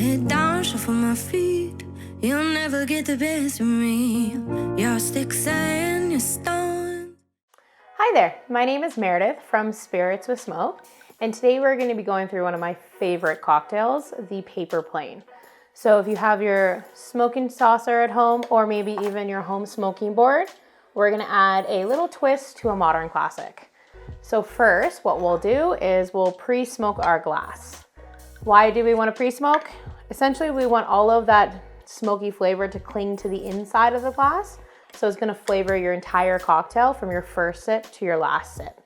head down, shuffle my feet. You'll never get the best of me. Your sticks and your stones. Hi there, my name is Meredith from Spirits with Smoke, and today we're going to be going through one of my favorite cocktails, the Paper Plane. So if you have your smoking saucer at home, or maybe even your home smoking board, we're going to add a little twist to a modern classic. So first, what we'll do is we'll pre-smoke our glass. Why do we want to pre-smoke? Essentially, we want all of that smoky flavor to cling to the inside of the glass. So it's going to flavor your entire cocktail from your first sip to your last sip.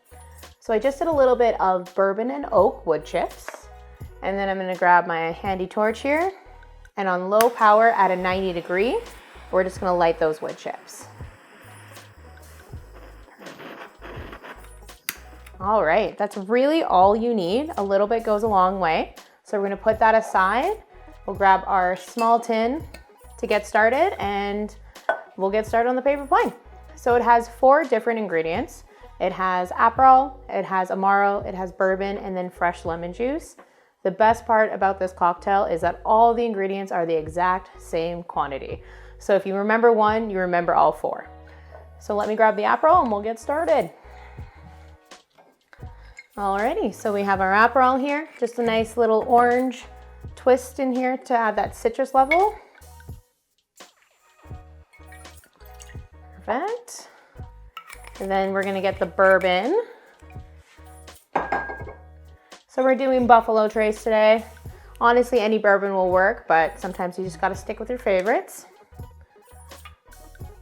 So I just did a little bit of bourbon and oak wood chips. And then I'm going to grab my handy torch here. And on low power at a 90 degree, we're just going to light those wood chips. All right, that's really all you need. A little bit goes a long way. So we're gonna put that aside. We'll grab our small tin to get started, and we'll get started on the Paper Plane. So it has 4 different ingredients. It has Aperol, it has Amaro, it has bourbon, and then fresh lemon juice. The best part about this cocktail is that all the ingredients are the exact same quantity. So if you remember one, you remember all 4. So let me grab the Aperol and we'll get started. Alrighty, so we have our Aperol here, just a nice little orange twist in here to add that citrus level. Perfect. And then we're gonna get the bourbon. So we're doing Buffalo Trace today. Honestly, any bourbon will work, but sometimes you just gotta stick with your favorites.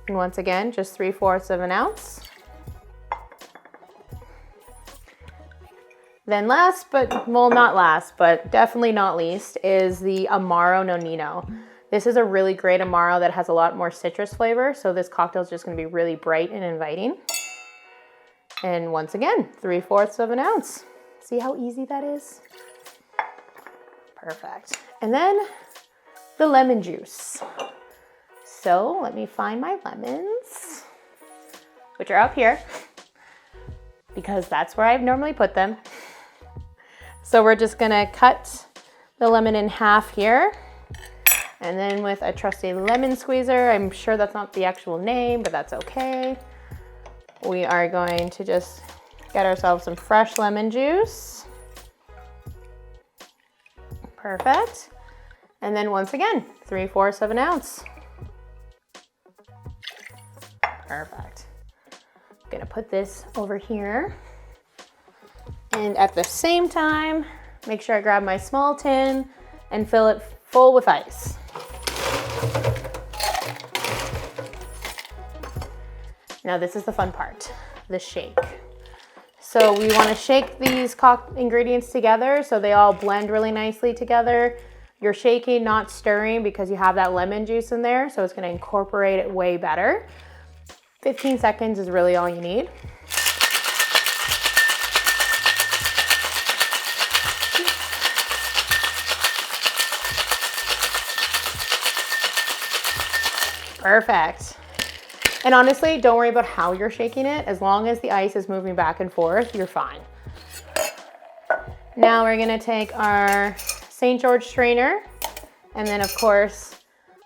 And once again, just 3/4 of an ounce. Then last, not last, but definitely not least, is the Amaro Nonino. This is a really great Amaro that has a lot more citrus flavor, so this cocktail is just gonna be really bright and inviting. And once again, 3/4 of an ounce. See how easy that is? Perfect. And then the lemon juice. So let me find my lemons, which are up here, because that's where I normally put them. So we're just gonna cut the lemon in half here. And then with a trusty lemon squeezer, I'm sure that's not the actual name, but that's okay. We are going to just get ourselves some fresh lemon juice. Perfect. And then once again, 3/4 of an ounce. Perfect. I'm gonna put this over here. And at the same time, make sure I grab my small tin and fill it full with ice. Now this is the fun part, the shake. So we want to shake these ingredients together so they all blend really nicely together. You're shaking, not stirring, because you have that lemon juice in there, so it's going to incorporate it way better. 15 seconds is really all you need. Perfect. And honestly, don't worry about how you're shaking it. As long as the ice is moving back and forth, you're fine. Now we're gonna take our St.George Strainer, and then of course,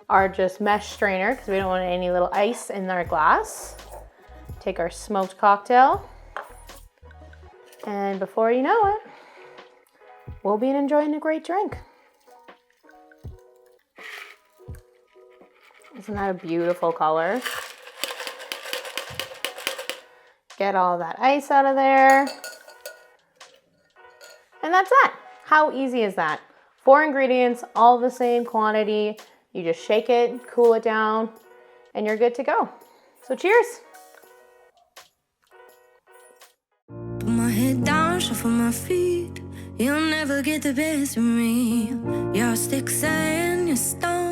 our just mesh strainer, because we don't want any little ice in our glass. Take our smoked cocktail, and before you know it, we'll be enjoying a great drink. Isn't that a beautiful color? Get all that ice out of there. And that's that. How easy is that? 4 ingredients, all the same quantity. You just shake it, cool it down, and you're good to go. So cheers. Put my head down, shuffle my feet. You'll never get the best of me. Your sticks and your stones.